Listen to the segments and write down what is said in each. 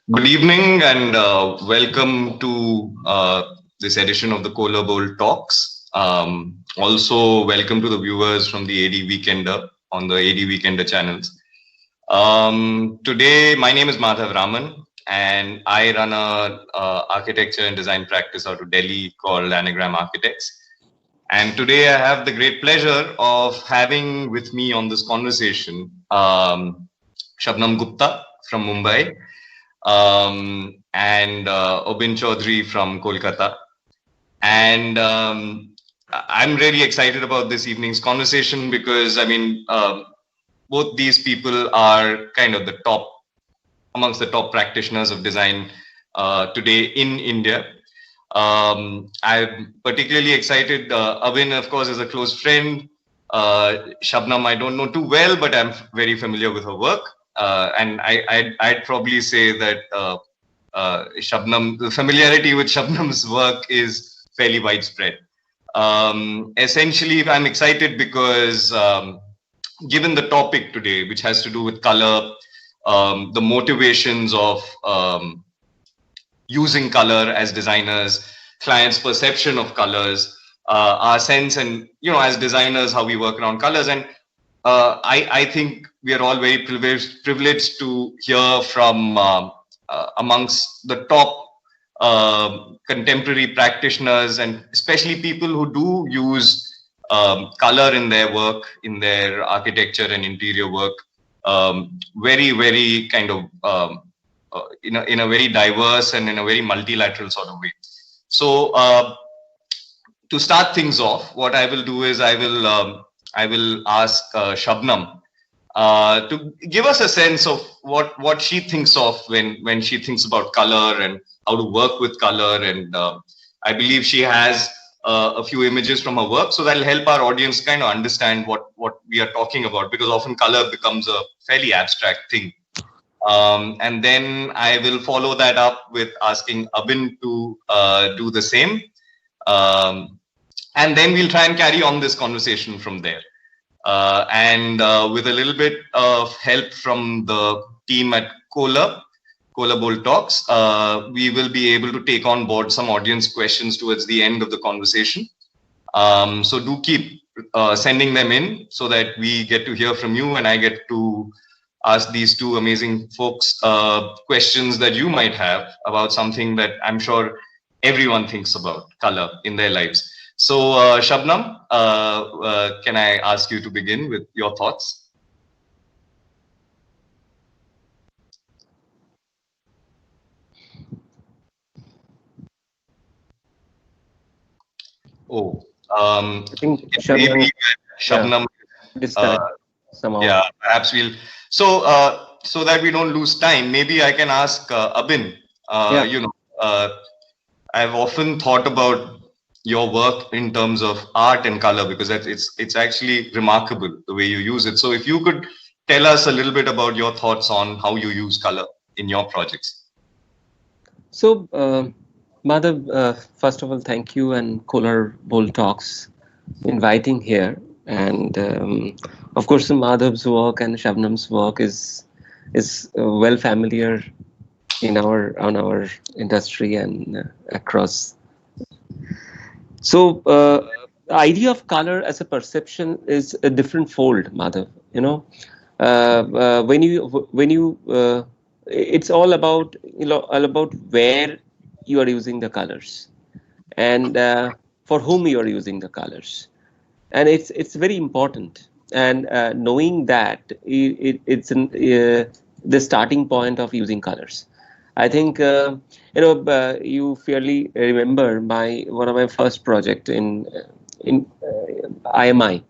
Good evening and welcome to this edition of the Kohler Bowl Talks. Also, welcome to the viewers from the AD Weekender on the AD Weekender channels. Today, my name is Madhav Raman and I run a architecture and design practice out of Delhi called Anagram Architects. And today I have the great pleasure of having with me on this conversation Shabnam Gupta from Mumbai. And Abin Chaudhuri from Kolkata. And I'm really excited about this evening's conversation because, I mean, both these people are kind of the top, amongst the top practitioners of design today in India. I'm particularly excited. Abin, of course, is a close friend. Shabnam, I don't know too well, but I'm very familiar with her work. And I'd probably say that the familiarity with Shabnam's work is fairly widespread. Essentially, I'm excited because given the topic today, which has to do with color, the motivations of using color as designers, clients' perception of colors, our sense and, as designers, how we work around colors. And I think we are all very privileged to hear from amongst the top contemporary practitioners, and especially people who do use color in their work, in their architecture and interior work, very, very kind of in a very diverse and in a very multilateral sort of way. So to start things off, what I will do is I will ask Shabnam to give us a sense of what she thinks of when she thinks about color and how to work with color. And I believe she has a few images from her work, so that'll help our audience kind of understand what we are talking about, because often color becomes a fairly abstract thing. And then I will follow that up with asking Abin to do the same. And then we'll try and carry on this conversation from there. And with a little bit of help from the team at Kohler Bowl Talks, we will be able to take on board some audience questions towards the end of the conversation. So do keep sending them in so that we get to hear from you and I get to ask these two amazing folks questions that you might have about something that I'm sure everyone thinks about, color in their lives. So, Shabnam, can I ask you to begin with your thoughts? Oh, I think Shabnam, somehow. Yeah, perhaps we'll. So, so that we don't lose time, maybe I can ask Abin. I've often thought about your work in terms of art and color, because it's actually remarkable the way you use it. So if you could tell us a little bit about your thoughts on how you use color in your projects. So Madhav, first of all, thank you and Kohler Bowl Talks inviting here. And of course, Madhav's work and Shabnam's work is well familiar in our industry and across. So the idea of color as a perception is a different fold, Madhav. When you it's all about where you are using the colors and for whom you are using the colors, and it's very important. And knowing that it's the starting point of using colors. I think you fairly remember one of my first project in IMI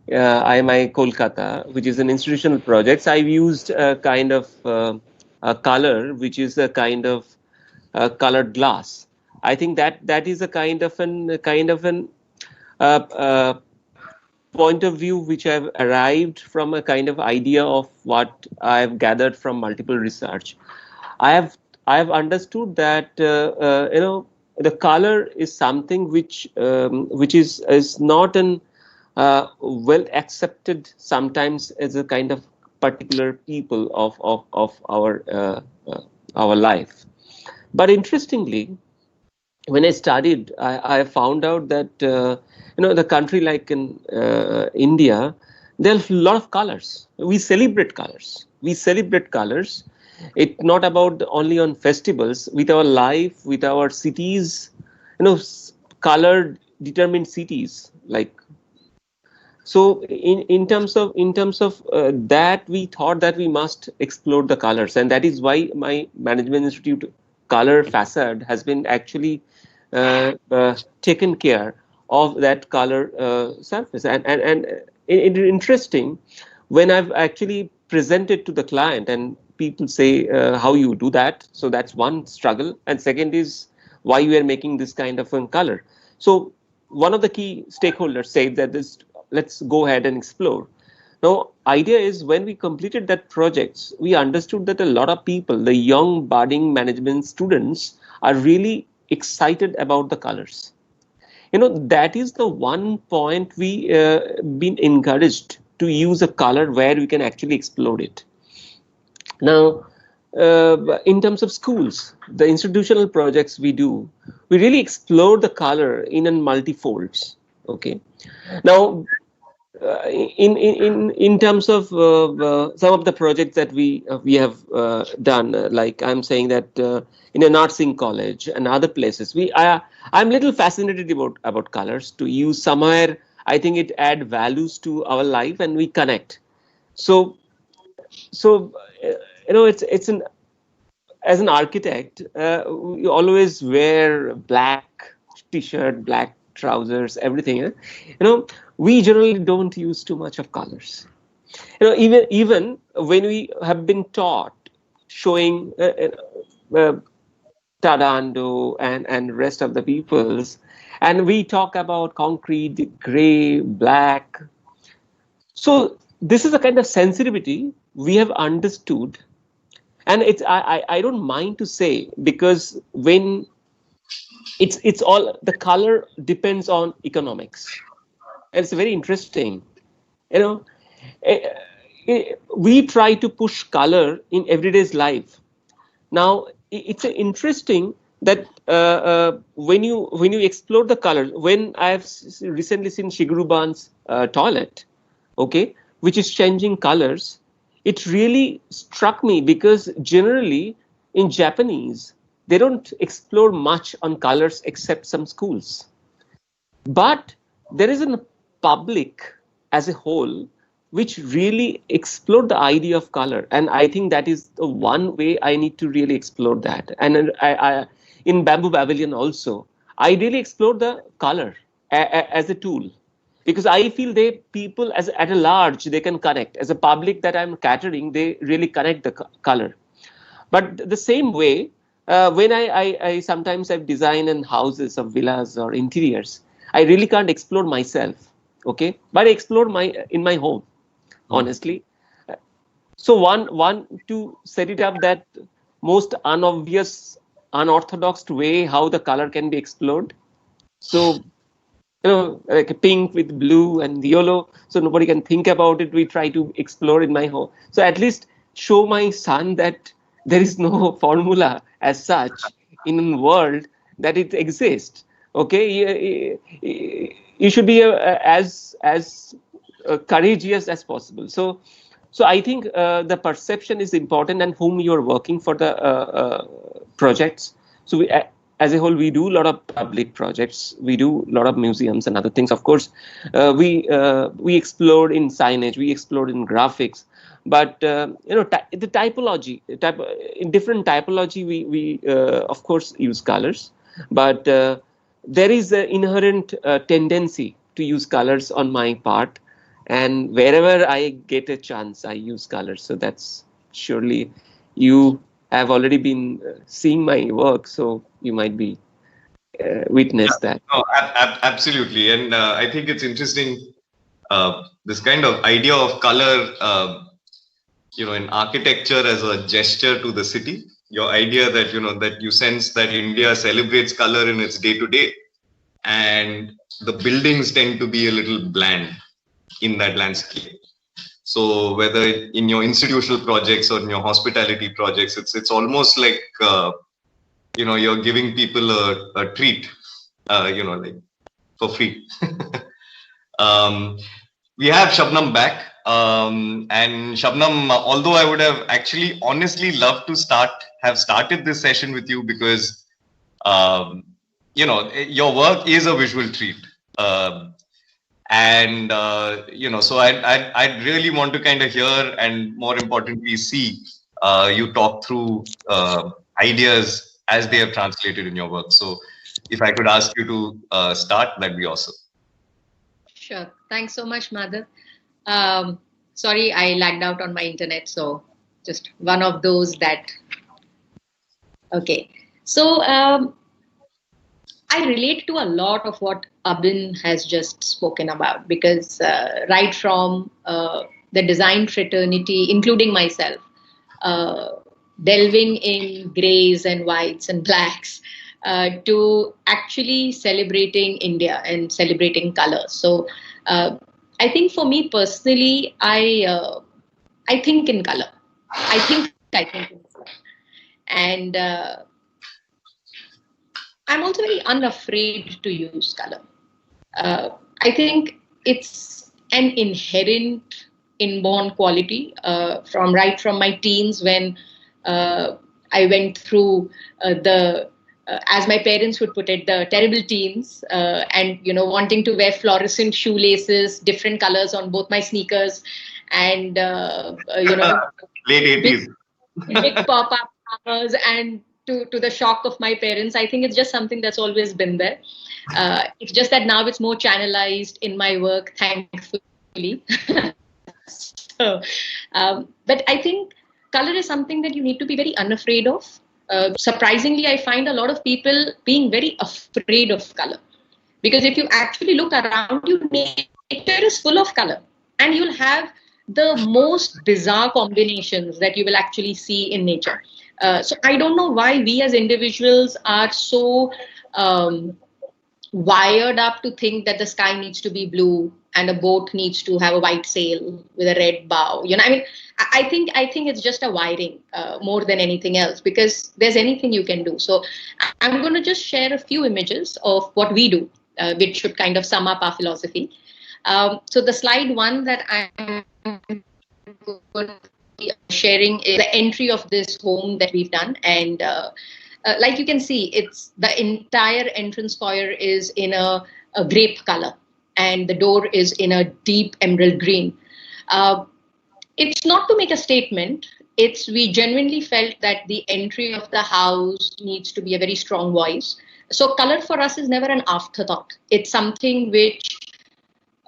Kolkata, which is an institutional project. I've used a kind of a color which is a kind of colored glass. I think that is a kind of an point of view which I've arrived from a kind of idea of what I've gathered from multiple research. I have understood that the color is something which is not an well accepted sometimes as a kind of particular people of our our life. But interestingly, when I studied, I found out that the country like in India, there's a lot of colors. We celebrate colors. We celebrate colors. It's not about only on festivals. With our life, with our cities, color determined cities. Like so, in terms of that, we thought that we must explore the colors, and that is why my management institute color facade has been actually taken care of that color surface. And interesting, when I've actually presented to the client and people say how you do that. So that's one struggle, and second is why you are making this kind of a color. So one of the key stakeholders said that this, let's go ahead and explore. Now, idea is when we completed that projects, we understood that a lot of people, the young budding management students, are really excited about the colors. That is the one point we been encouraged to use a color where we can actually explore it. Now, in terms of schools, the institutional projects we do, we really explore the color in multifolds. Okay. Now, in terms of some of the projects that we have done, like I'm saying that in a nursing college and other places, I'm little fascinated about colors to use somewhere. I think it add values to our life and we connect. So it's an as an architect, we always wear black t-shirt, black trousers, everything. We generally don't use too much of colors. Even when we have been taught showing Tadando and rest of the peoples, and we talk about concrete, gray, black. So this is a kind of sensitivity we have understood, and I don't mind to say, because when it's all, the color depends on economics, and it's very interesting. you know eh, we try to push color in everyday's life. Now it's interesting that when you explore the colors, when I've recently seen Shigeru Ban's toilet, okay, which is changing colors, it really struck me, because generally in Japanese they don't explore much on colors except some schools. But there is a public as a whole which really explore the idea of color, and I think that is the one way I need to really explore that. And in Bamboo Pavilion also, I really explore the color as a tool, because I feel they people as at a large, they can connect as a public that I'm catering, they really connect the color. But the same way, when I sometimes I've designed in houses of villas or interiors, I really can't explore myself, okay, but I explore in my home, honestly. So one to set it up that most unobvious, unorthodox way how the color can be explored. So like a pink with blue and yellow, so nobody can think about it. We try to explore in my home. So at least show my son that there is no formula as such in a world that it exists. Okay, you should be as courageous as possible. So I think the perception is important, and whom you're working for the projects. So we, as a whole, we do a lot of public projects. We do a lot of museums and other things. Of course, we explored in signage, we explored in graphics, but the typology, in different typology, we of course use colors, but there is an inherent tendency to use colors on my part, and wherever I get a chance, I use colors. So that's surely, you have already been seeing my work, so you might be witnessed that. No, absolutely. And I think it's interesting, this kind of idea of color, in architecture as a gesture to the city. Your idea that, that you sense that India celebrates color in its day-to-day, and the buildings tend to be a little bland in that landscape. So whether in your institutional projects or in your hospitality projects, it's almost like you're giving people a treat, like for free. We have Shabnam back. And Shabnam, although I would have actually honestly loved to have started this session with you because, your work is a visual treat. So I'd really want to kind of hear and more importantly, see you talk through ideas as they are translated in your work. So if I could ask you to start, that'd be awesome. Sure. Thanks so much, Madhav. Sorry, I lagged out on my internet. So just one of those that. Okay. So I relate to a lot of what Abin has just spoken about because right from the design fraternity, including myself, delving in grays and whites and blacks, to actually celebrating India and celebrating colors. So I think for me personally, I think in color. I think in color. And I'm also very unafraid to use color. I think it's an inherent inborn quality right from my teens when I went through as my parents would put it, the terrible teens, and wanting to wear fluorescent shoelaces, different colors on both my sneakers, and late 80s, big pop-up flowers, and to the shock of my parents, I think it's just something that's always been there. It's just that now it's more channelized in my work, thankfully. So, but I think color is something that you need to be very unafraid of. Surprisingly, I find a lot of people being very afraid of color. Because if you actually look around you, nature is full of color. And you'll have the most bizarre combinations that you will actually see in nature. So I don't know why we as individuals are so wired up to think that the sky needs to be blue and a boat needs to have a white sail with a red bow. I mean, I think it's just a wiring more than anything else, because there's anything you can do. So I'm going to just share a few images of what we do, which should kind of sum up our philosophy. So the slide one that I'm going to be sharing is the entry of this home that we've done. And like you can see, it's the entire entrance foyer is in a grape color, and the door is in a deep emerald green. It's not to make a statement. We genuinely felt that the entry of the house needs to be a very strong voice. So color for us is never an afterthought. It's something which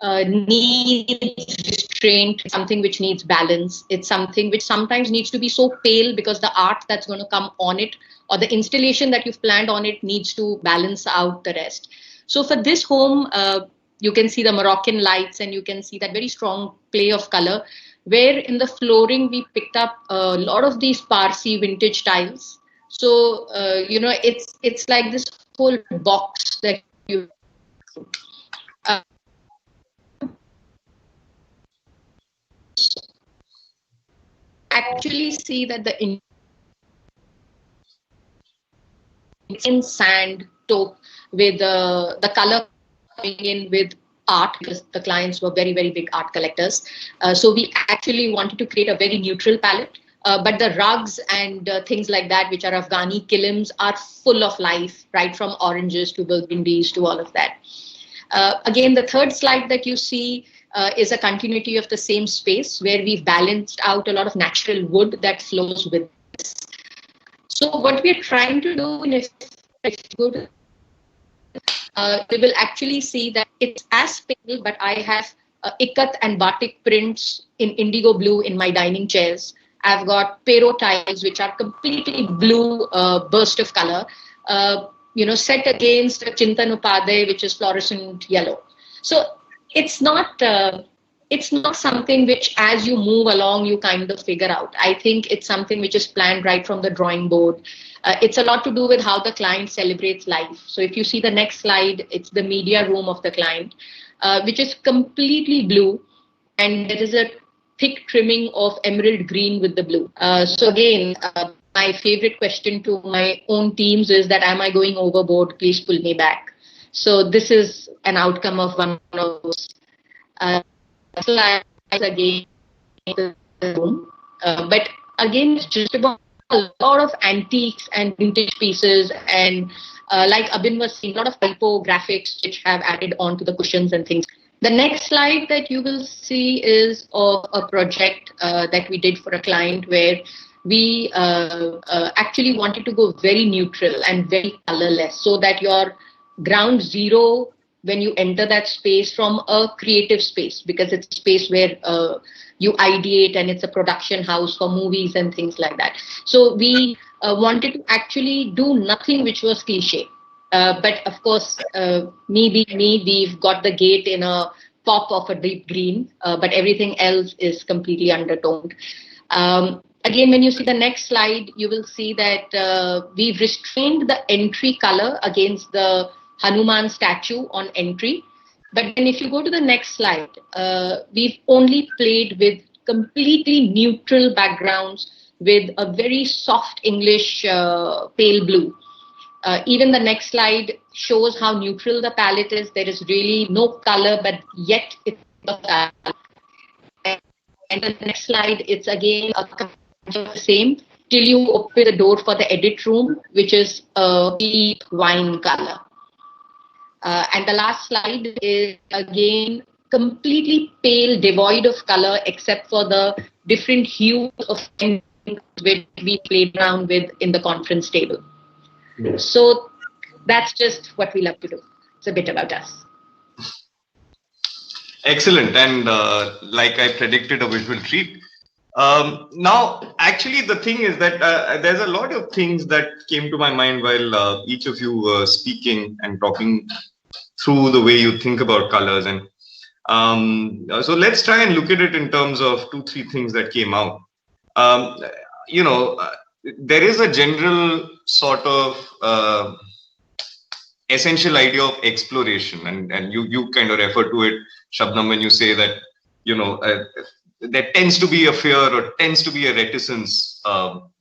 needs restraint, something which needs balance. It's something which sometimes needs to be so pale because the art that's going to come on it or the installation that you've planned on it needs to balance out the rest. So for this home, you can see the Moroccan lights and you can see that very strong play of color, where in the flooring we picked up a lot of these Parsi vintage tiles. So, it's like this whole box that you actually see that the in sand taupe with the color coming in with art, because the clients were very, very big art collectors. So we actually wanted to create a very neutral palette. But the rugs and things like that, which are Afghani kilims, are full of life, right from oranges to burgundies to all of that. Again, the third slide that you see is a continuity of the same space where we've balanced out a lot of natural wood that flows with this. So what we're trying to do, if you go to we will actually see that it's as pale, but I have ikat and batik prints in indigo blue in my dining chairs. I've got pero tiles, which are completely blue burst of color, set against a Chintan Upadhyay, which is fluorescent yellow. So it's not something which, as you move along, you kind of figure out. I think it's something which is planned right from the drawing board. It's a lot to do with how the client celebrates life. So if you see the next slide, it's the media room of the client, which is completely blue. And there is a thick trimming of emerald green with the blue. So again, my favorite question to my own teams is that, am I going overboard? Please pull me back. So this is an outcome of one of those. Slides again, but again, it's just about a lot of antiques and vintage pieces, and like Abin was saying, a lot of typographics which have added on to the cushions and things. The next slide that you will see is of a project that we did for a client where we actually wanted to go very neutral and very colorless, so that your ground zero when you enter that space from a creative space, because it's a space where you ideate and it's a production house for movies and things like that. So we wanted to actually do nothing which was cliche. But of course, we've got the gate in a pop of a deep green, but everything else is completely undertoned. Again, when you see the next slide, you will see that we've restrained the entry color against the Hanuman statue on entry. But then if you go to the next slide, we've only played with completely neutral backgrounds with a very soft English pale blue. Even the next slide shows how neutral the palette is. There is really no color, but yet it's a palette. And the next slide, it's again the same till you open the door for the edit room, which is a deep wine color. And the last slide is again completely pale, devoid of color, except for the different hues of which we played around with in the conference table. Yes. So that's just what we love to do. It's a bit about us. Excellent. And like I predicted, a visual treat. Now, actually, the thing is that there's a lot of things that came to my mind while each of you were speaking and talking through the way you think about colors. And so let's try and look at it in terms of 2-3 things that came out. There is a general sort of essential idea of exploration, and you kind of refer to it, Shabnam, when you say that, there tends to be a fear or tends to be a reticence on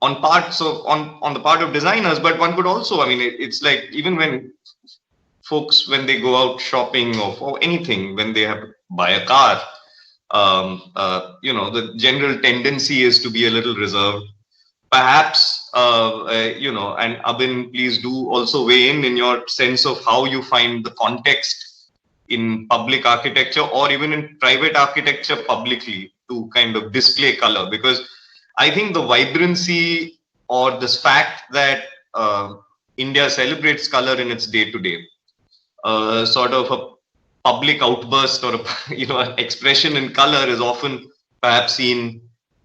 the part of designers, but one could also, it's like even when folks, when they go out shopping or for anything, when they have to buy a car, the general tendency is to be a little reserved. Perhaps, and Abin, please do also weigh in your sense of how you find the context in public architecture or even in private architecture publicly to kind of display color. Because I think the vibrancy or this fact that India celebrates color in its day-to-day, sort of a public outburst or an expression in color is often perhaps seen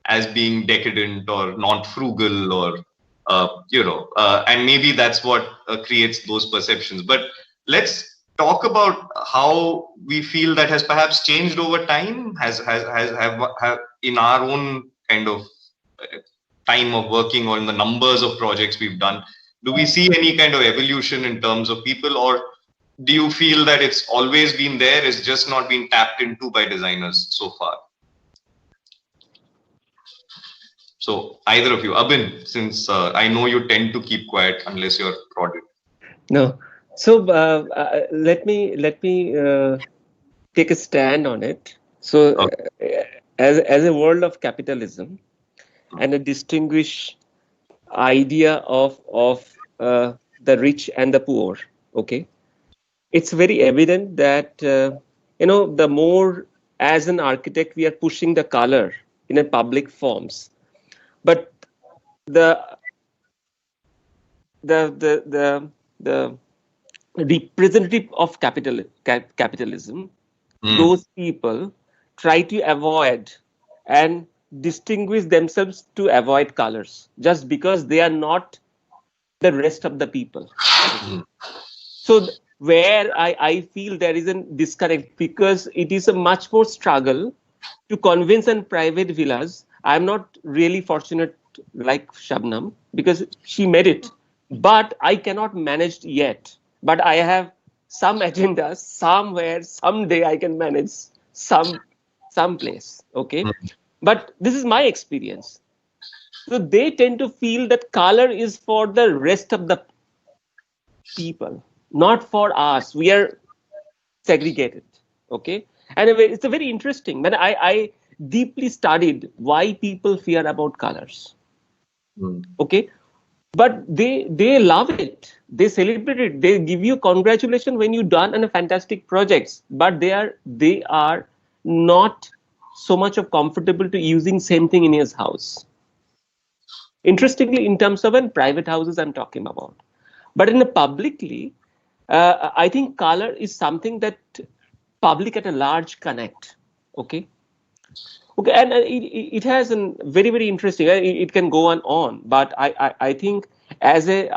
as being decadent or not frugal or and maybe that's what creates those perceptions. But let's talk about how we feel that has perhaps changed over time, have in our own kind of time of working or in the numbers of projects we've done. Do we see any kind of evolution in terms of people, or do you feel that it's always been there, it's just not been tapped into by designers so far? So either of you, Abin, since I know you tend to keep quiet unless you're prodded. No. So let me take a stand on it. So okay. As a world of capitalism and a distinguished idea of the rich and the poor, okay, it's very evident that the more as an architect we are pushing the color in a public forms, but the representative of capitalism, those people try to avoid and distinguish themselves to avoid colors just because they are not the rest of the people. So where I feel there is a disconnect, because it is a much more struggle to convince in private villas. I'm not really fortunate like Shabnam because she made it, but I cannot manage yet. But I have some agendas somewhere, someday I can manage some someplace. Okay, but this is my experience. So they tend to feel that color is for the rest of the people, not for us. We are segregated. Okay, and it's a very interesting. When I deeply studied why people fear about colors. Okay, but they love it. They celebrate it. They give you congratulations when you done a fantastic projects. But they are not so much of comfortable to using same thing in his house. Interestingly, in terms of private houses, I'm talking about. But in a publicly, I think color is something that public at a large connect. Okay. Okay, and it has a very, very interesting. It can go on, but I think as a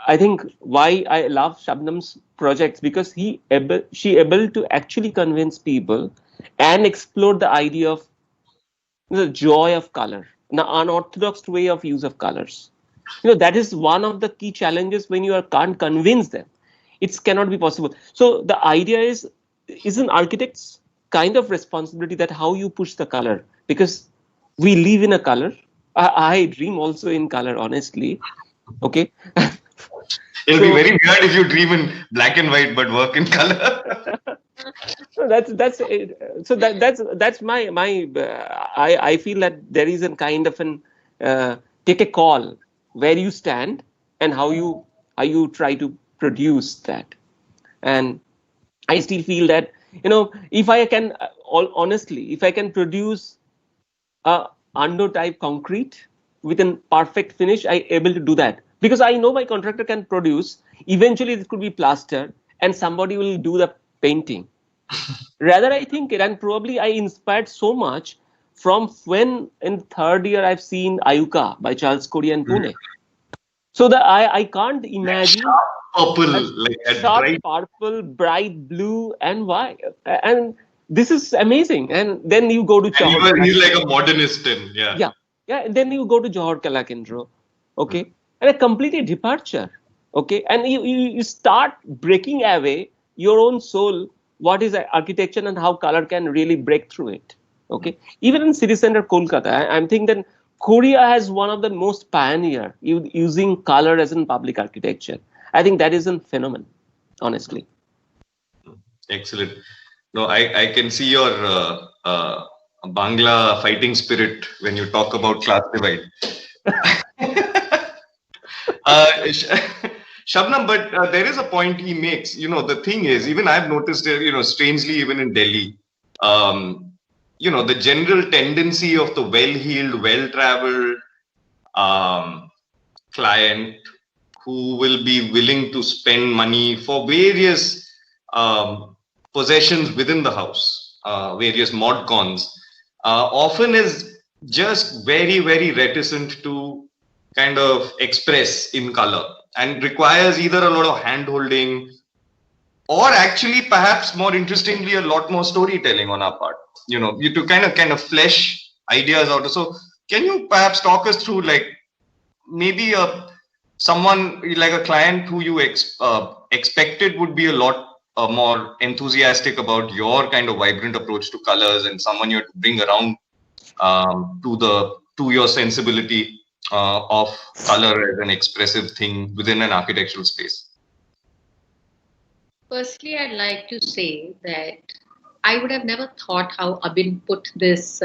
I think why I love Shabnam's projects, because she able to actually convince people and explore the idea of the joy of color, the unorthodox way of use of colors. That is one of the key challenges when you can't convince them. It cannot be possible. So the idea is an architect's kind of responsibility that how you push the color, because we live in a color. I dream also in color, honestly. Okay. It'll be very weird if you dream in black and white but work in color. So that's my I feel that there is a kind of take a call where you stand and how you try to produce that. And I still feel that if I can honestly, if I can produce a Ando type concrete with a perfect finish, I able to do that, because I know my contractor can produce. Eventually, it could be plaster, and somebody will do the painting. Rather, I think it, and probably I inspired so much from when in third year I've seen Ayuka by Charles Corey and Pune. So that I can't imagine sharp purple, bright blue, and white, and this is amazing. And then you go to Johor. He's like a modernist, yeah. And then you go to Johor Kala Kendra, okay, and a completely departure, okay, and you start breaking away your own soul. What is architecture and how color can really break through it? Okay, even in city center Kolkata, I'm thinking that Korea has one of the most pioneer using color as in public architecture. I think that is a phenomenon, honestly. Excellent. No, I can see your Bangla fighting spirit when you talk about class divide. Shabnam, but there is a point he makes. The thing is, even I've noticed it, strangely, even in Delhi, the general tendency of the well-heeled, well-traveled client who will be willing to spend money for various possessions within the house, various mod cons, often is just very, very reticent to kind of express in color, and requires either a lot of hand-holding or actually, perhaps more interestingly, a lot more storytelling on our part. You to kind of flesh ideas out. So can you perhaps talk us through, like, maybe someone like a client who you expected would be a lot more enthusiastic about your kind of vibrant approach to colors, and someone you have to bring around to your sensibility of color as an expressive thing within an architectural space? Firstly, I'd like to say that I would have never thought how Abin put this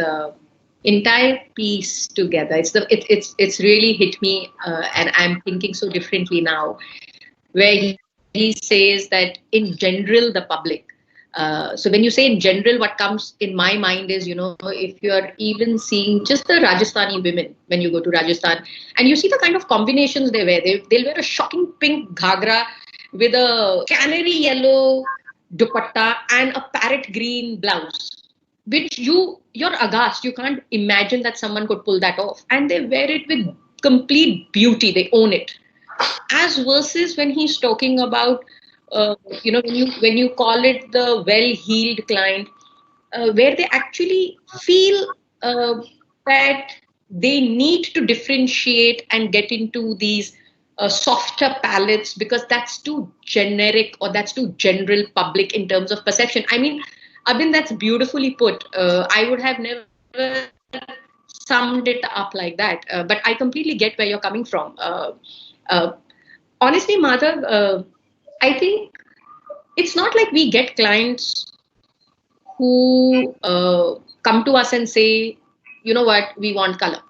entire piece together. It's really hit me, and I'm thinking so differently now, where he says that in general the public. So when you say in general, what comes in my mind is, if you're even seeing just the Rajasthani women, when you go to Rajasthan and you see the kind of combinations they wear, they'll wear a shocking pink ghagra with a canary yellow dupatta and a parrot green blouse, which you're aghast. You can't imagine that someone could pull that off. And they wear it with complete beauty. They own it. As versus when he's talking about, when you call it the well-heeled client, where they actually feel that they need to differentiate and get into these softer palettes, because that's too generic or that's too general public in terms of perception. I mean, Abin, that's beautifully put. I would have never summed it up like that. But I completely get where you're coming from. Uh, Honestly, Madhav, I think it's not like we get clients who come to us and say, you know what, we want color.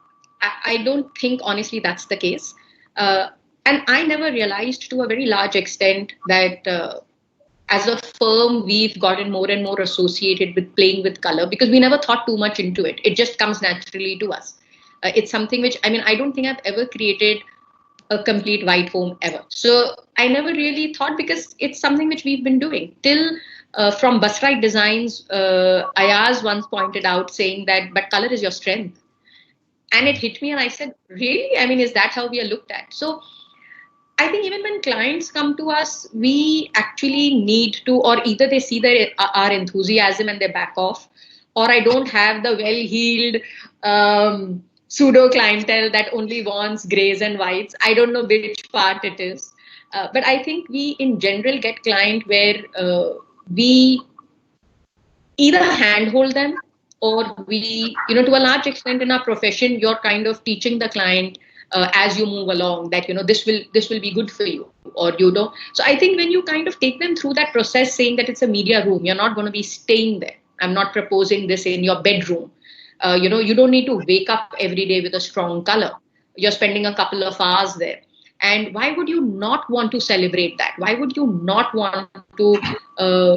I don't think, honestly, that's the case. And I never realized to a very large extent that as a firm, we've gotten more and more associated with playing with color because we never thought too much into it. It just comes naturally to us. It's something which, I mean, I don't think I've ever created a complete white home ever. So I never really thought, because it's something which we've been doing till from bus ride designs. Ayaz once pointed out saying that, but color is your strength. And it hit me and I said, really? I mean, is that how we are looked at? So I think even when clients come to us, we actually need to, or either they see our enthusiasm and they back off, or I don't have the well-heeled pseudo clientele that only wants grays and whites. I don't know which part it is. But I think we in general get client where we either handhold them, or we, you know, to a large extent in our profession, you're kind of teaching the client as you move along that, you know, this will be good for you, or you know. So I think when you kind of take them through that process, saying that it's a media room, you're not going to be staying there. I'm not proposing this in your bedroom. You know, you don't need to wake up every day with a strong color. You're spending a couple of hours there. And why would you not want to celebrate that? Why would you not want to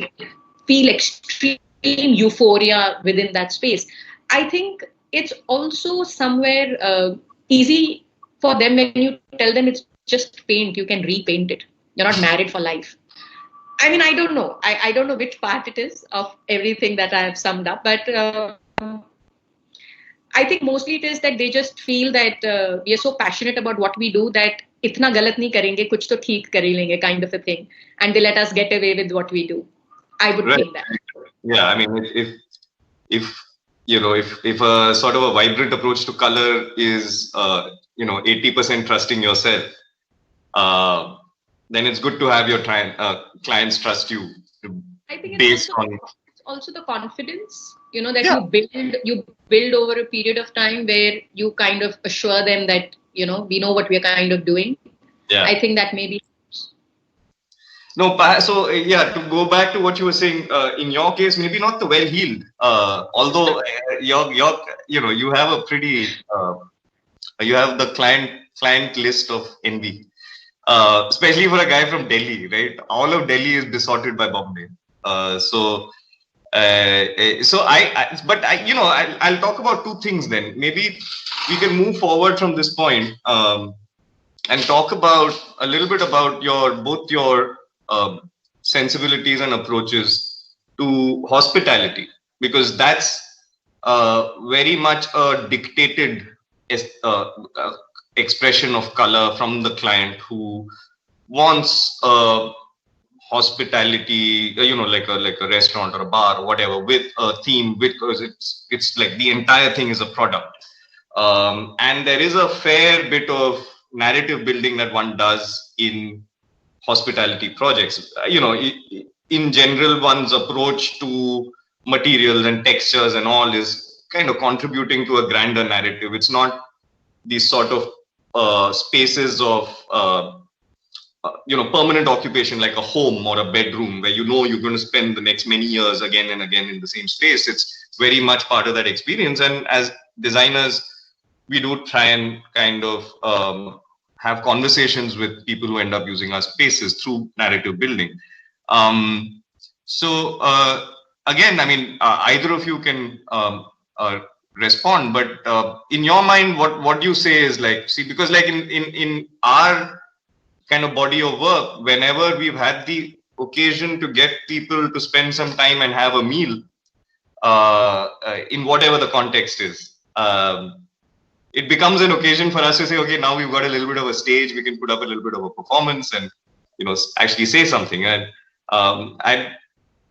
feel extreme euphoria within that space? I think it's also somewhere easy for them when you tell them it's just paint, you can repaint it. You're not married for life. I mean, I don't know. I don't know which part it is of everything that I have summed up, but I think mostly it is that they just feel that we are so passionate about what we do that itna galat nahi karenge, kuch to theek kar hi lenge, kind of a thing. And they let us get away with what we do. I would think that. Yeah, I mean, if you know, if a sort of a vibrant approach to color is, you know, 80% trusting yourself, then it's good to have your clients trust you. I think it's also the confidence, you know, that you build over a period of time where you kind of assure them that, you know, we know what we're kind of doing. Yeah. I think that maybe. No, so yeah, to go back to what you were saying, in your case, maybe not the well-heeled, although you know, you have a pretty, you have the client list of envy, especially for a guy from Delhi, right? All of Delhi is besotted by Bombay. So you know, I'll talk about two things then. Maybe we can move forward from this point and talk about a little bit about both your sensibilities and approaches to hospitality, because that's very much a dictated expression of color from the client who wants hospitality, you know, like a restaurant or a bar or whatever, with a theme, because it's like the entire thing is a product, and there is a fair bit of narrative building that one does in hospitality projects. You know, in general, one's approach to materials and textures and all is kind of contributing to a grander narrative. It's not these sort of spaces of you know, permanent occupation like a home or a bedroom where you know you're going to spend the next many years again and again in the same space. It's very much part of that experience. And as designers, we do try and kind of have conversations with people who end up using our spaces through narrative building. So again, I mean, either of you can respond, but in your mind, what do you say is like, see, because like in our kind of body of work, whenever we've had the occasion to get people to spend some time and have a meal, in whatever the context is, it becomes an occasion for us to say, okay, now we've got a little bit of a stage, we can put up a little bit of a performance and, you know, actually say something. And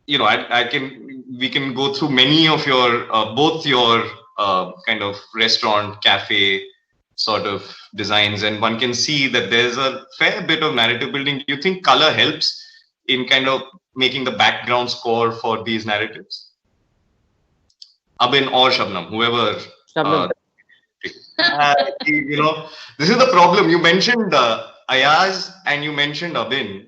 we can go through many of your, both your kind of restaurant, cafe sort of designs, and one can see that there's a fair bit of narrative building. Do you think color helps in kind of making the background score for these narratives? Abin or Shabnam, whoever. Shabnam. This is the problem. You mentioned Ayaz and you mentioned Abin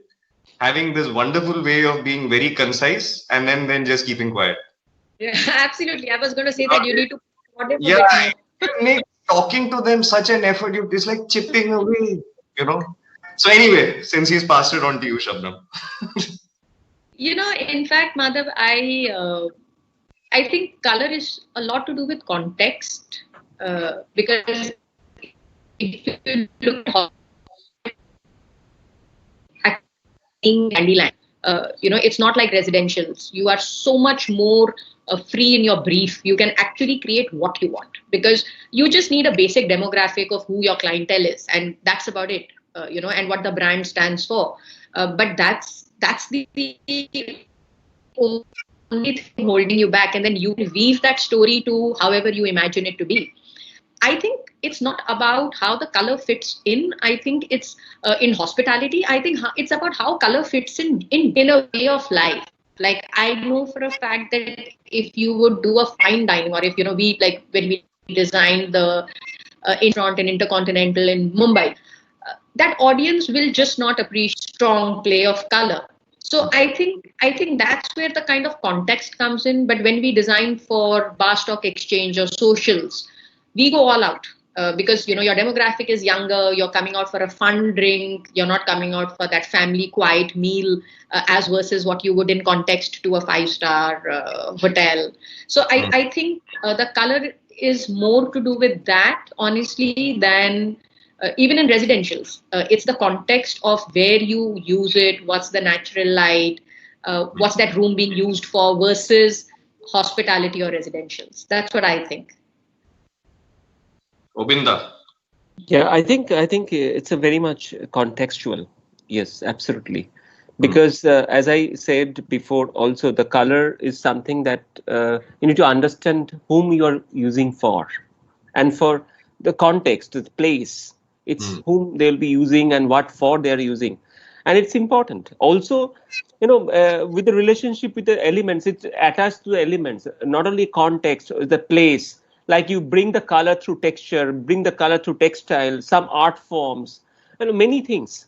having this wonderful way of being very concise and then just keeping quiet. Yeah, absolutely. I was going to say that you need to. Yeah, it makes talking to them such an effort. It's like chipping away, So anyway, since he's passed it on to you, Shabnam. In fact, Madhav, I think color is a lot to do with context, because if you look at dandelion, it's not like residentials. You are so much more free in your brief. You can actually create what you want because you just need a basic demographic of who your clientele is, and that's about it. And what the brand stands for. But that's the only thing holding you back, and then you weave that story to however you imagine it to be. I think it's not about how the color fits in. I think it's in hospitality. I think it's about how color fits in a way of life. Like I know for a fact that if you would do a fine dining, or if we like when we designed the restaurant and Intercontinental in Mumbai, that audience will just not appreciate strong play of color. So I think that's where the kind of context comes in. But when we design for bar stock exchange or socials, we go all out because your demographic is younger. You're coming out for a fun drink. You're not coming out for that family quiet meal as versus what you would in context to a 5-star hotel. So I think the color is more to do with that, honestly, than even in residentials. It's the context of where you use it, what's the natural light, what's that room being used for versus hospitality or residentials. That's what I think. Obinda. Yeah, I think it's a very much contextual. Yes, absolutely. Because as I said before, also the color is something that you need to understand whom you are using for, and for the context, the place. It's whom they'll be using and what for they're using. And it's important. Also, with the relationship with the elements, it's attached to the elements, not only context, the place. Like you bring the color through texture, bring the color through textile, some art forms, many things.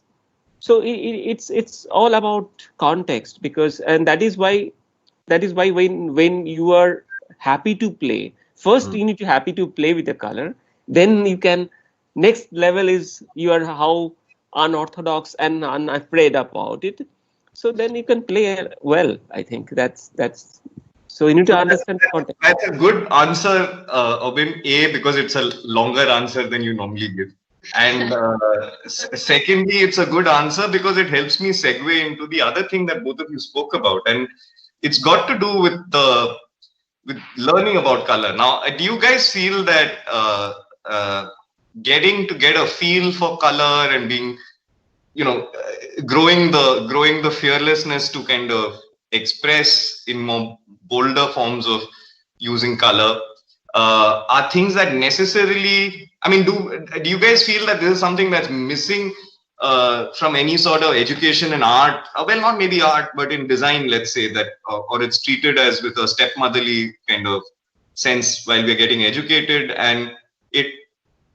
So it's all about context and that is why when you are happy to play, first you need to happy to play with the color, then you can. Next level is you are how unorthodox and unafraid about it. So then you can play well. I think that's so you need to understand the context. That's a good answer, Abin. A, because it's a longer answer than you normally give. And secondly, it's a good answer because it helps me segue into the other thing that both of you spoke about. And it's got to do with learning about color. Now, do you guys feel that getting to get a feel for color and being, growing the fearlessness to kind of express in more bolder forms of using color are things that necessarily, do you guys feel that this is something that's missing from any sort of education in art? Well, not maybe art, but in design, let's say that, or it's treated as with a stepmotherly kind of sense while we're getting educated, and it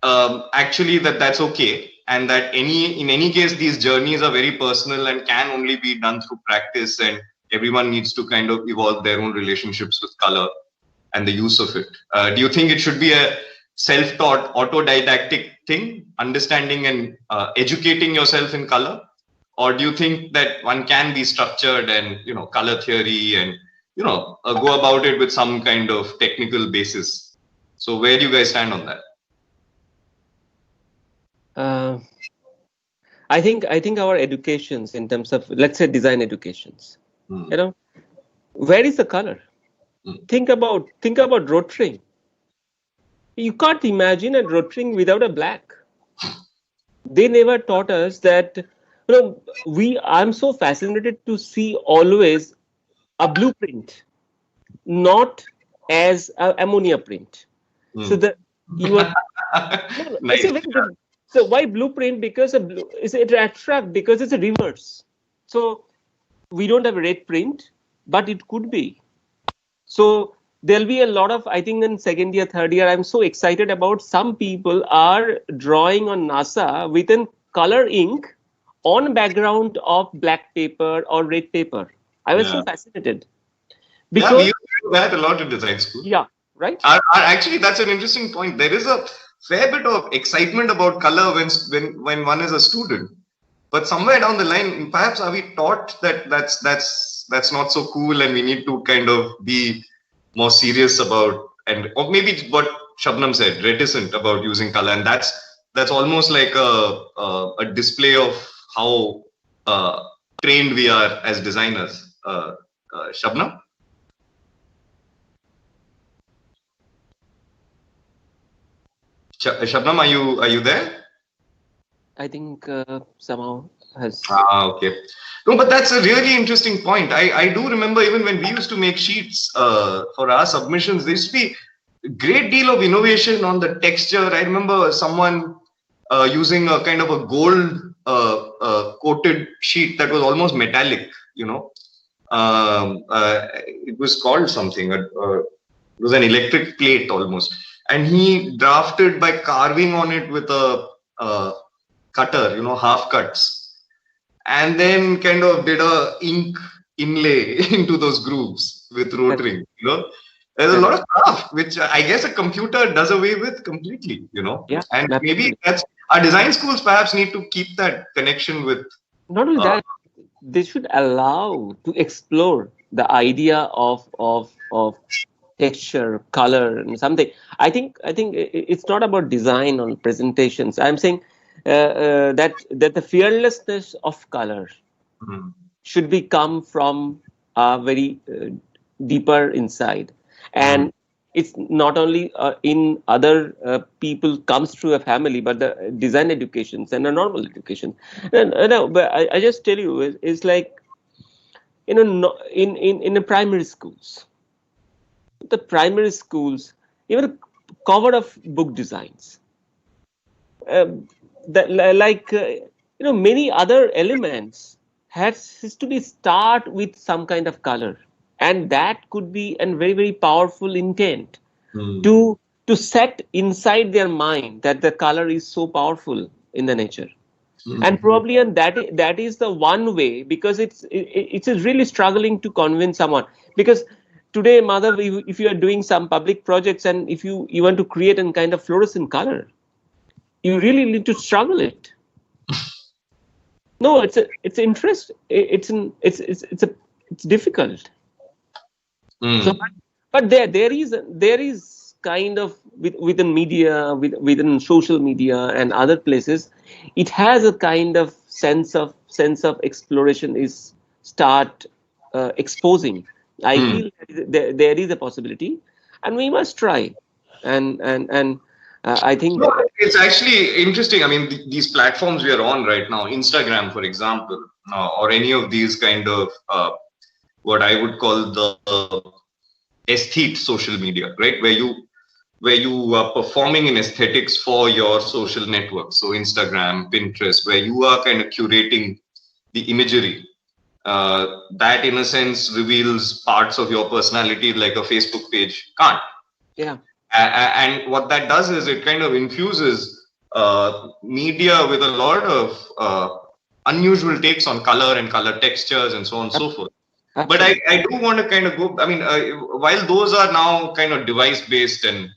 actually that's okay, and that in any case these journeys are very personal and can only be done through practice, and everyone needs to kind of evolve their own relationships with color and the use of it. Do you think it should be a self-taught, autodidactic thing, understanding and educating yourself in color, or do you think that one can be structured and color theory and go about it with some kind of technical basis? So where do you guys stand on that? I think our educations in terms of, let's say, design educations, where is the color? Think about rotring. You can't imagine a rotring without a black. They never taught us that. I'm so fascinated to see always a blueprint, not as an ammonia print. So that you are. Nice. So why blueprint? Because it attract because it's a reverse. So we don't have a red print, but it could be. So there'll be a lot of, I think in second year, third year, I'm so excited about some people are drawing on NASA with a color ink on background of black paper or red paper. I was so fascinated. Because, yeah, we used to do that a lot in design school. Yeah, right. Actually, that's an interesting point. There is a fair bit of excitement about color when one is a student. But somewhere down the line, perhaps are we taught that that's not so cool, and we need to kind of be more serious about, or maybe what Shabnam said, reticent about using color, and that's almost like a display of how trained we are as designers. Shabnam? Shabnam, are you there? I think somehow has. Okay. No, but that's a really interesting point. I do remember even when we used to make sheets for our submissions, there used to be a great deal of innovation on the texture. I remember someone using a kind of a gold coated sheet that was almost metallic, you know. It was called something. It was an electric plate almost. And he drafted by carving on it with a cutter, you know, half cuts, and then kind of did a ink inlay into those grooves with rotary. You know, there's a lot of craft which I guess a computer does away with completely. You know, yeah, and maybe that's our design schools perhaps need to keep that connection with. Not only that, they should allow to explore the idea of texture, color, and something. I think it's not about design or presentations. I'm saying that the fearlessness of color should be come from a very deeper inside, and it's not only in other people comes through a family, but the design educations and a normal education. No, but I just tell you, it's like, you know, in the primary schools. The primary schools, even cover of book designs, many other elements has to be start with some kind of color, and that could be a very, very powerful intent to set inside their mind that the color is so powerful in the nature. And probably, and that is the one way, because it's really struggling to convince someone, because today, Madhav, if you are doing some public projects and if you want to create a kind of fluorescent color, you really need to struggle it. No, it's interest. It's difficult. So, but there is kind of within media, within social media and other places, it has a kind of sense of exploration is start exposing. I feel there is a possibility, and we must try. And I think it's actually interesting. I mean, these platforms we are on right now, Instagram, for example, or any of these kind of what I would call the aesthete social media, right? Where you are performing in aesthetics for your social networks. So Instagram, Pinterest, where you are kind of curating the imagery. That in a sense reveals parts of your personality like a Facebook page can't. Yeah. And what that does is it kind of infuses media with a lot of unusual takes on color and color textures and so on and so forth. Absolutely. But I do want to kind of go, I mean, while those are now kind of device based and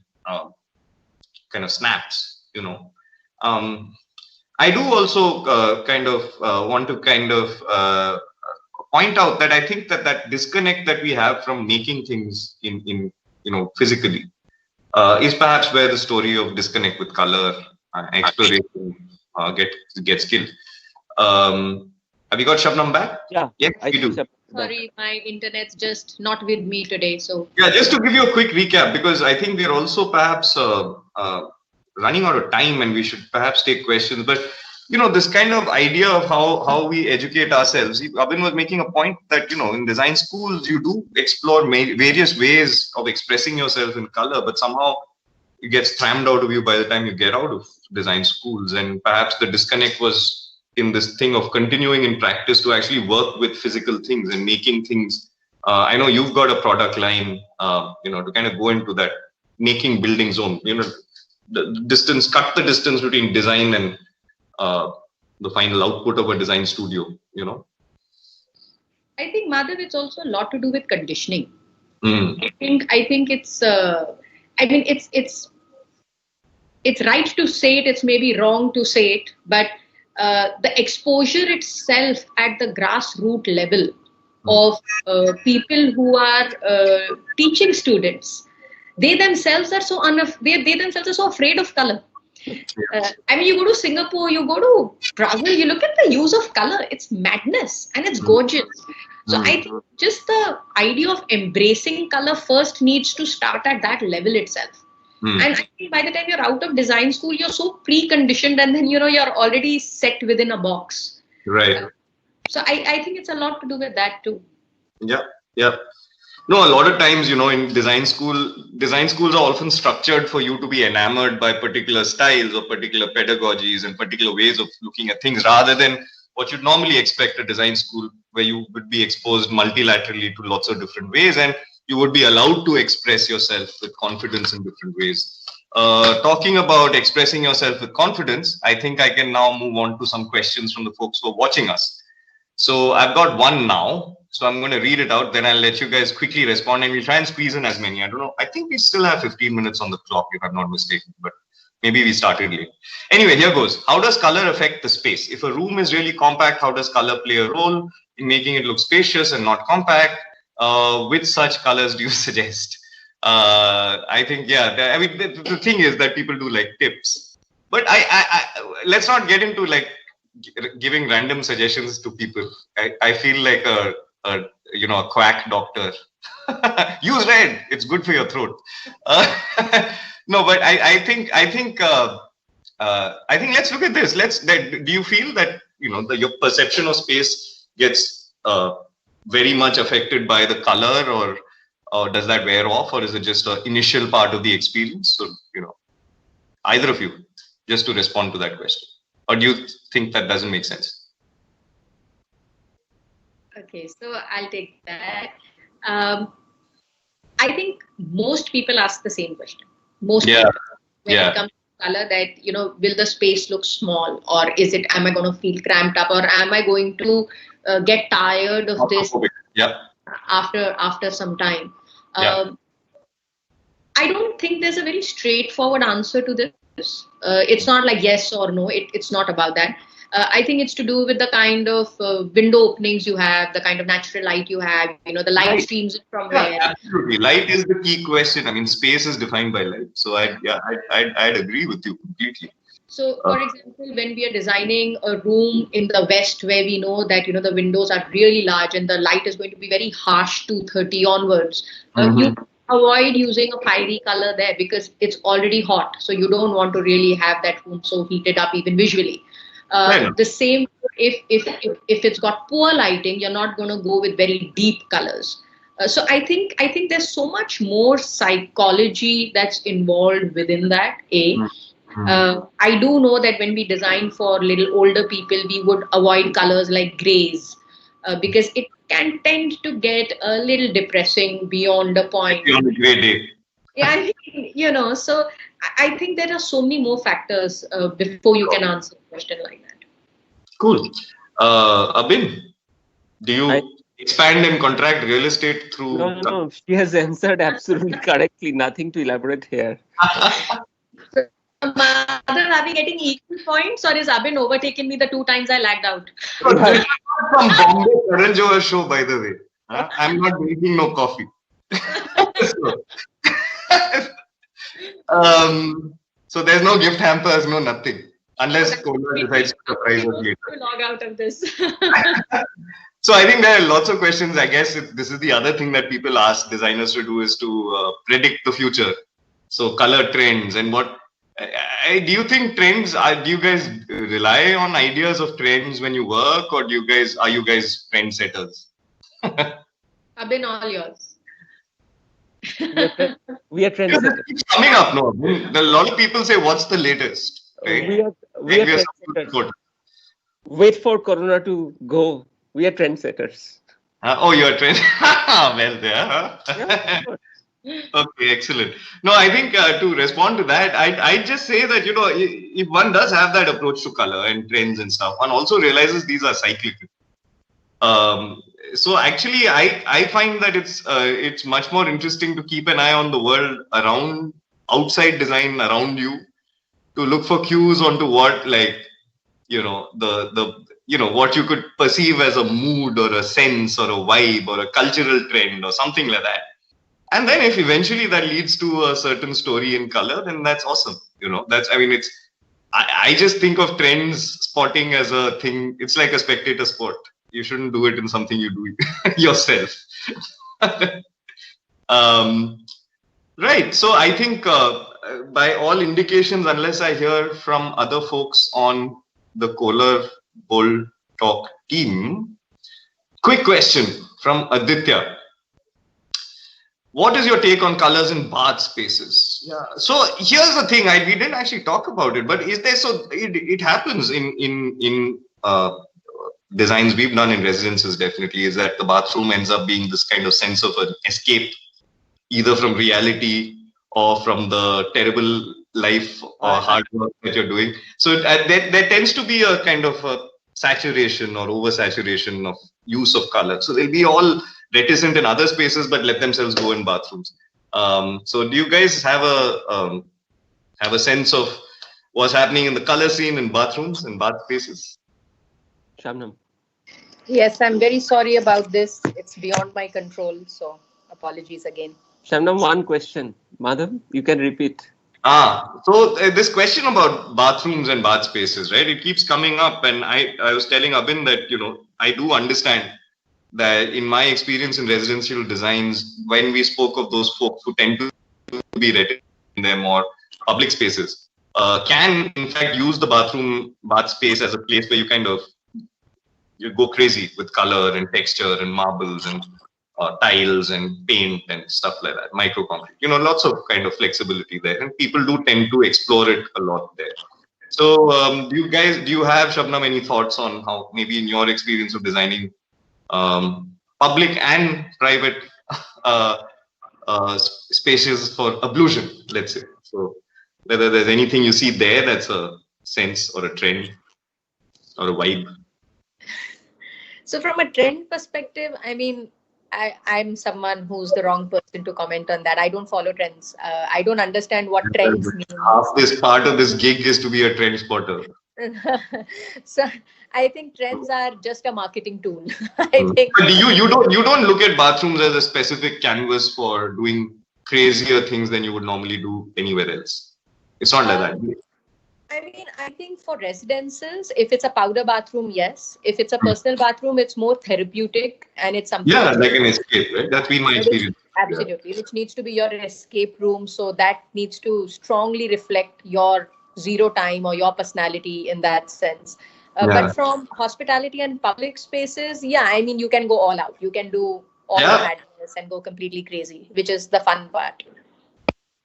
kind of snaps, you know, I do also kind of want to kind of point out that I think that disconnect that we have from making things in you know, physically is perhaps where the story of disconnect with color exploration gets killed. Have you got Shabnam back? Yeah. Yes, we do. Sorry, my internet's just not with me today. So yeah, just to give you a quick recap, because I think we're also perhaps running out of time, and we should perhaps take questions. But you know, this kind of idea of how we educate ourselves. Abin was making a point that, you know, in design schools, you do explore various ways of expressing yourself in color, but somehow it gets crammed out of you by the time you get out of design schools. And perhaps the disconnect was in this thing of continuing in practice to actually work with physical things and making things I know you've got a product line, to kind of go into that, making building zone, the distance, cut the distance between design and the final output of a design studio, I think, Madhav, it's also a lot to do with conditioning. Mm. I think it's, it's right to say it, it's maybe wrong to say it, but the exposure itself at the grassroots level of people who are teaching students, they themselves are so they themselves are so afraid of color. You go to Singapore, you go to Brazil, you look at the use of color, it's madness and it's gorgeous. So I think just the idea of embracing color first needs to start at that level itself. And I think by the time you're out of design school, you're so preconditioned, and then you're already set within a box. Right. So I think it's a lot to do with that too. Yeah. No, a lot of times, in design schools are often structured for you to be enamored by particular styles or particular pedagogies and particular ways of looking at things, rather than what you'd normally expect a design school, where you would be exposed multilaterally to lots of different ways, and you would be allowed to express yourself with confidence in different ways. Talking about expressing yourself with confidence, I think I can now move on to some questions from the folks who are watching us. So I've got one now. So I'm going to read it out, then I'll let you guys quickly respond, and we'll try and squeeze in as many. I don't know. I think we still have 15 minutes on the clock, if I'm not mistaken, but maybe we started late. Anyway, here goes. How does color affect the space? If a room is really compact, how does color play a role in making it look spacious and not compact? Which such colors do you suggest? I think, the thing is that people do like tips, but let's not get into like giving random suggestions to people. I feel like a quack doctor. Use red, it's good for your throat. No, but I think let's look at this. Do you feel that your perception of space gets very much affected by the color, or does that wear off, or is it just an initial part of the experience? So either of you, just to respond to that question, or do you think that doesn't make sense? Okay, so I'll take that. I think most people ask the same question. People, when it comes to color, that will the space look small, or am I going to feel cramped up, or am I going to get tired of this after some time? I don't think there's a very straightforward answer to this. It's not like yes or no. It's not about that. I think it's to do with the kind of window openings you have, the kind of natural light you have, the light streams from where. Absolutely. Light is the key question. I mean, space is defined by light. So I'd agree with you completely. So, for example, when we are designing a room in the West, where we know that, the windows are really large and the light is going to be very harsh 2:30 onwards, you avoid using a fiery color there because it's already hot. So you don't want to really have that room so heated up even visually. The same, if it's got poor lighting, you're not going to go with very deep colors. So I think there's so much more psychology that's involved within that. I do know that when we design for little older people, we would avoid colors like grays because it can tend to get a little depressing beyond a point. Beyond a gray day. Yeah, so I think there are so many more factors before you can answer a question like that. Cool. Abin, do you expand and contract real estate through? No, she has answered absolutely correctly. Nothing to elaborate here. Madhav, are we getting equal points, or is Abin overtaken me the 2 times I lagged out? From Bombay Karan Johar show, by the way. I'm not drinking no coffee. So there's no gift hampers, no nothing. Unless Kohler decides to surprise us later. To log out of this. So I think there are lots of questions. I guess this is the other thing that people ask designers to do, is to predict the future. So color trends and what. Do you think trends? Do you guys rely on ideas of trends when you work, or are you guys trendsetters? Abin, all yours. We are trendsetters. It's coming up, no? A lot of people say, "What's the latest?" Right? We are trendsetters. Wait for Corona to go. We are trendsetters. Oh, you're a trend. Well, there. Huh? Yeah, sure. Okay, excellent. No, I think to respond to that, I'd just say that, if one does have that approach to color and trends and stuff, one also realizes these are cyclical. So actually, I find that it's much more interesting to keep an eye on the world around, outside design around you, to look for cues onto what, like, what you could perceive as a mood or a sense or a vibe or a cultural trend or something like that. And then if eventually that leads to a certain story in color, then that's awesome. I just think of trends spotting as a thing. It's like a spectator sport. You shouldn't do it in something you do yourself. Right. So I think by all indications, unless I hear from other folks on the Kohler Bold Talk team, quick question from Aditya. What is your take on colors in bath spaces? Yeah. So here's the thing. We didn't actually talk about it, but is there, so it happens in designs we've done in residences, definitely, is that the bathroom ends up being this kind of sense of an escape, either from reality or from the terrible life or hard work that you're doing. So there tends to be a kind of a saturation or oversaturation of use of color. So they'll be all reticent in other spaces, but let themselves go in bathrooms. So do you guys have a sense of what's happening in the color scene in bathrooms and bath spaces? Shabnam. Yes, I'm very sorry about this. It's beyond my control, so apologies again. Shabnam, one question. Madhav, you can repeat. So this question about bathrooms and bath spaces, right? It keeps coming up, and I was telling Abin that, I do understand that in my experience in residential designs, when we spoke of those folks who tend to be reticent in their more public spaces, can in fact use the bath space as a place where you go crazy with color and texture and marbles and tiles and paint and stuff like that, micro concrete, lots of kind of flexibility there, and people do tend to explore it a lot there. So do you have, Shabnam, any thoughts on how maybe in your experience of designing public and private spaces for ablution, let's say, so whether there's anything you see there that's a sense or a trend or a vibe? So from a trend perspective, I'm someone who's the wrong person to comment on that. I don't follow trends. I don't understand what trends mean. Half this part of this gig is to be a trend spotter. So I think trends are just a marketing tool. I think. But you don't look at bathrooms as a specific canvas for doing crazier things than you would normally do anywhere else. It's not like that. I think for residences, if it's a powder bathroom, yes. If it's a personal bathroom, it's more therapeutic and it's something. Yeah, like an escape, right? That's been my experience. Absolutely, which needs to be your escape room. So that needs to strongly reflect your zero time or your personality in that sense. But from hospitality and public spaces, you can go all out. You can do all the madness and go completely crazy, which is the fun part.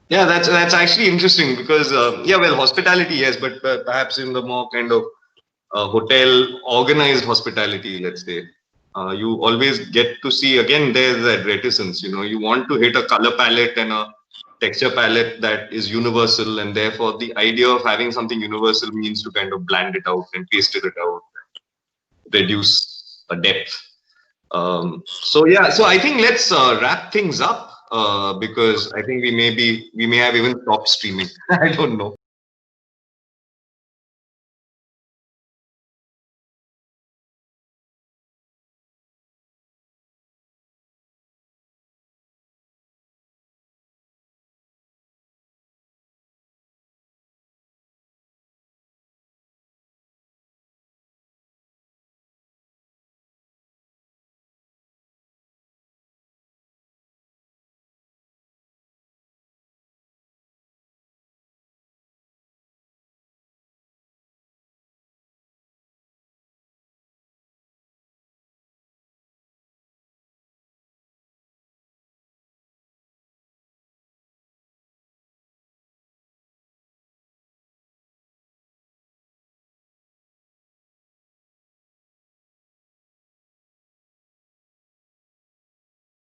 Yeah, that's actually interesting because hospitality, yes, but perhaps in the more kind of hotel organized hospitality, let's say, you always get to see, again, there's that reticence. You want to hit a color palette and a texture palette that is universal, and therefore the idea of having something universal means to kind of bland it out and paste it out, reduce a depth. So I think let's wrap things up. Because I think we may have even stopped streaming. I don't know.